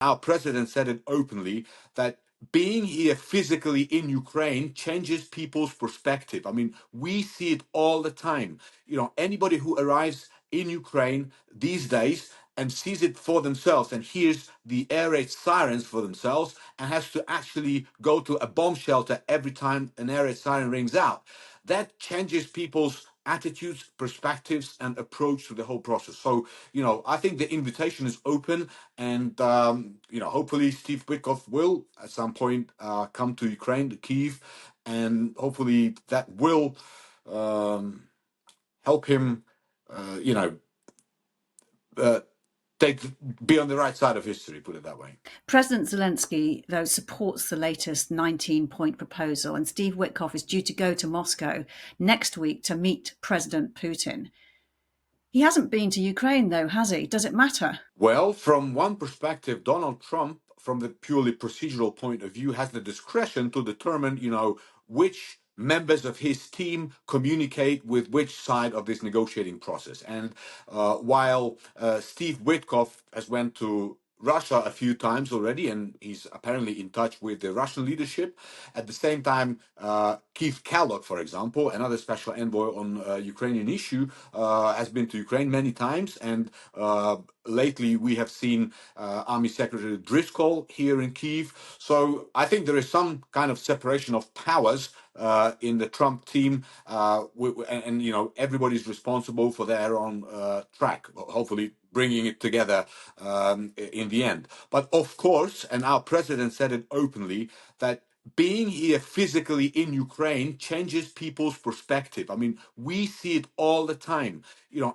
Our president said it openly that being here physically in Ukraine changes people's perspective. I mean, we see it all the time. Anybody who arrives in Ukraine these days and sees it for themselves and hears the air raid sirens for themselves and has to actually go to a bomb shelter every time an air raid siren rings out. That changes people's attitudes, perspectives, and approach to the whole process. So, I think the invitation is open, and hopefully Steve Witkoff will at some point come to Ukraine, to Kyiv, and hopefully that will help him, you know, uh, be on the right side of history, put it that way. President Zelensky, though, supports the latest 19-point proposal, and Steve Witkoff is due to go to Moscow next week to meet President Putin. He hasn't been to Ukraine, though, has he? Does it matter? Well, from one perspective, Donald Trump, from the purely procedural point of view, has the discretion to determine, which members of his team communicate with which side of this negotiating process. And while Steve Witkoff has went to Russia a few times already, and he's apparently in touch with the Russian leadership. At the same time, Keith Kellogg, for example, another special envoy on Ukrainian issue, has been to Ukraine many times, and lately we have seen Army Secretary Driscoll here in Kyiv. So I think there is some kind of separation of powers in the Trump team, and everybody's responsible for their own track. Hopefully, bringing it together in the end. But of course, and our president said it openly, that being here physically in Ukraine changes people's perspective. I mean, we see it all the time.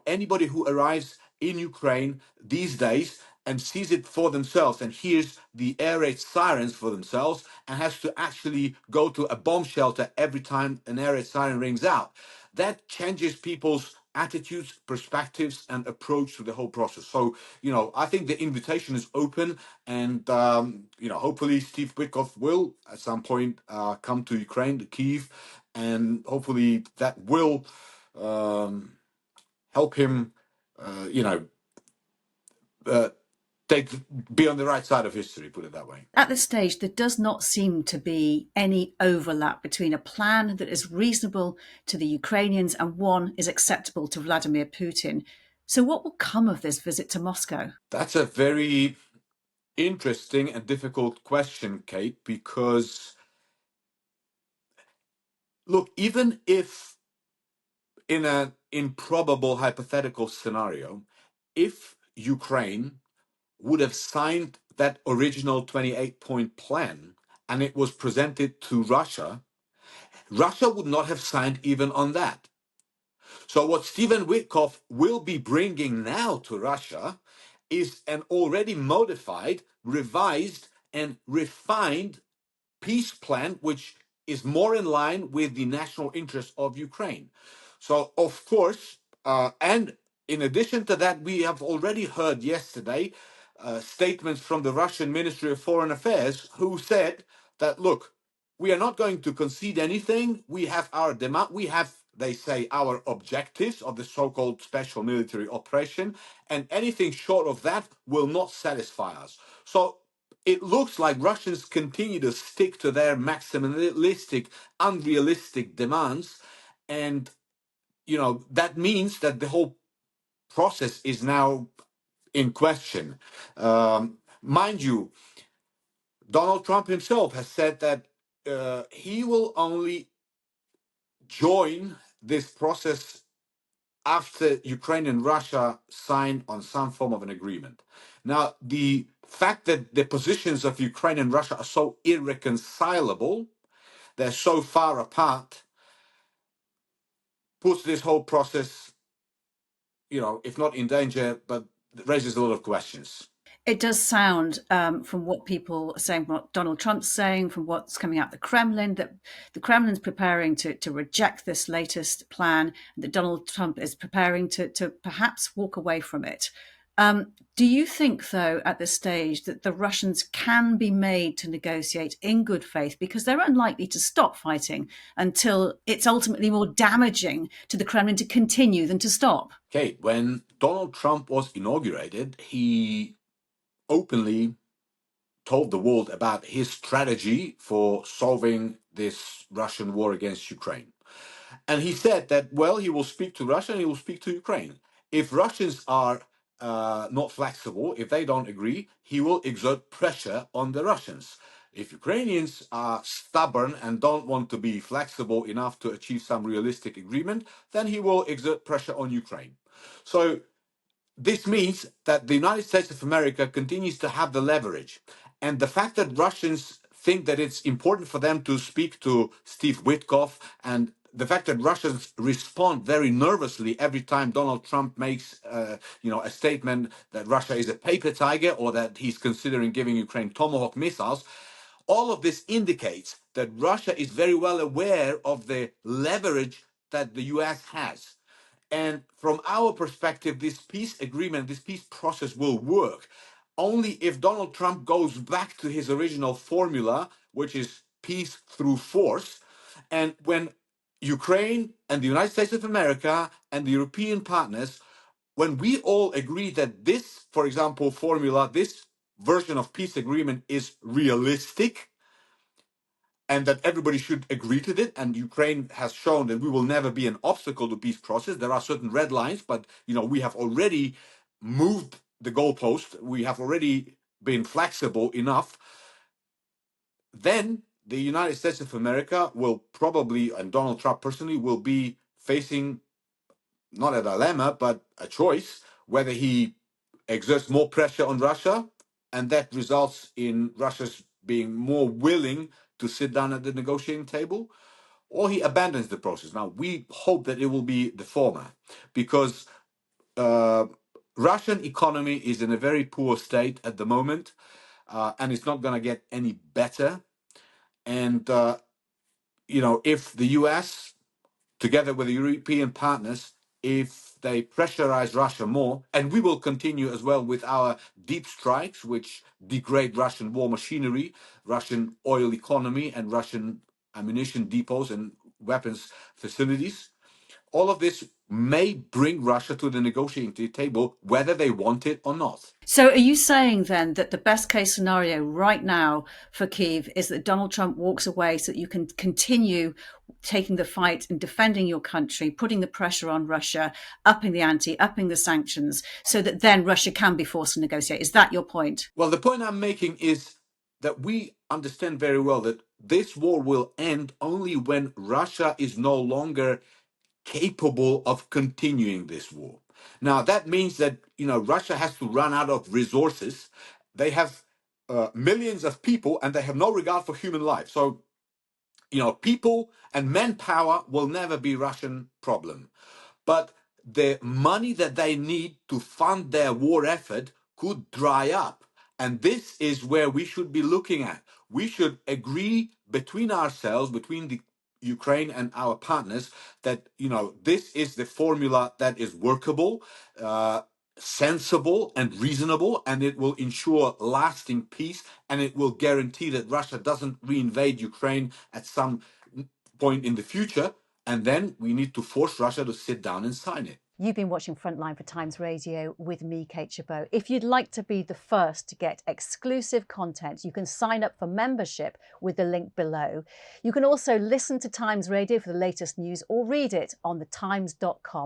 Anybody who arrives in Ukraine these days and sees it for themselves and hears the air raid sirens for themselves and has to actually go to a bomb shelter every time an air raid siren rings out. That changes people's attitudes, perspectives, and approach to the whole process. So, I think the invitation is open, and hopefully Steve Witkoff will at some point come to Ukraine, to Kyiv, and hopefully that will help him, be on the right side of history, put it that way. At this stage, there does not seem to be any overlap between a plan that is reasonable to the Ukrainians and one is acceptable to Vladimir Putin. So what will come of this visit to Moscow? That's a very interesting and difficult question, Kate, because look, even if in an improbable hypothetical scenario, if Ukraine would have signed that original 28-point plan and it was presented to Russia, Russia would not have signed even on that. So what Stephen Witkoff will be bringing now to Russia is an already modified, revised, and refined peace plan, which is more in line with the national interest of Ukraine. So, of course, and in addition to that, we have already heard yesterday statements from the Russian Ministry of Foreign Affairs who said that, look, we are not going to concede anything. We have our demand. We have, they say, our objectives of the so-called special military operation, and anything short of that will not satisfy us. So it looks like Russians continue to stick to their maximalistic, unrealistic demands, and that means that the whole process is now in question. Mind you, Donald Trump himself has said that he will only join this process after Ukraine and Russia sign on some form of an agreement. Now, the fact that the positions of Ukraine and Russia are so irreconcilable, they're so far apart, puts this whole process, if not in danger, but raises a lot of questions. It does sound, from what people are saying, what Donald Trump's saying, from what's coming out of the Kremlin, that the Kremlin's preparing to reject this latest plan, and that Donald Trump is preparing to perhaps walk away from it. Do you think, though, at this stage, that the Russians can be made to negotiate in good faith, because they're unlikely to stop fighting until it's ultimately more damaging to the Kremlin to continue than to stop? Okay, when Donald Trump was inaugurated, he openly told the world about his strategy for solving this Russian war against Ukraine. And he said that, well, he will speak to Russia and he will speak to Ukraine. If Russians are not flexible, if they don't agree, he will exert pressure on the Russians. If Ukrainians are stubborn and don't want to be flexible enough to achieve some realistic agreement, then he will exert pressure on Ukraine. So this means that the United States of America continues to have the leverage. And the fact that Russians think that it's important for them to speak to Steve Witkoff, and the fact that Russians respond very nervously every time Donald Trump makes a statement that Russia is a paper tiger or that he's considering giving Ukraine Tomahawk missiles, all of this indicates that Russia is very well aware of the leverage that the US has. And from our perspective, this peace agreement, this peace process will work only if Donald Trump goes back to his original formula, which is peace through force. And when Ukraine and the United States of America and the European partners, when we all agree that this, for example, formula, this version of peace agreement is realistic, and that everybody should agree to it. And Ukraine has shown that we will never be an obstacle to peace process. There are certain red lines, but we have already moved the goalpost. We have already been flexible enough. Then the United States of America will probably, and Donald Trump personally, will be facing not a dilemma, but a choice whether he exerts more pressure on Russia, and that results in Russia's being more willing to sit down at the negotiating table, or he abandons the process. Now, we hope that it will be the former, because Russian economy is in a very poor state at the moment, and it's not going to get any better. And if the US, together with the European partners, if they pressurize Russia more, and we will continue as well with our deep strikes, which degrade Russian war machinery, Russian oil economy, and Russian ammunition depots and weapons facilities. All of this may bring Russia to the negotiating table, whether they want it or not. So are you saying then that the best case scenario right now for Kyiv is that Donald Trump walks away so that you can continue taking the fight and defending your country, putting the pressure on Russia, upping the ante, upping the sanctions, so that then Russia can be forced to negotiate? Is that your point? Well, the point I'm making is that we understand very well that this war will end only when Russia is no longer capable of continuing this war. Now, that means that Russia has to run out of resources. They have millions of people, and they have no regard for human life. So, people and manpower will never be Russian problem. But the money that they need to fund their war effort could dry up. And this is where we should be looking at. We should agree between ourselves, between the Ukraine and our partners, that this is the formula that is workable, sensible, and reasonable, and it will ensure lasting peace, and it will guarantee that Russia doesn't reinvade Ukraine at some point in the future. And then we need to force Russia to sit down and sign it. You've been watching Frontline for Times Radio with me, Kate Chabot. If you'd like to be the first to get exclusive content, you can sign up for membership with the link below. You can also listen to Times Radio for the latest news or read it on thetimes.com.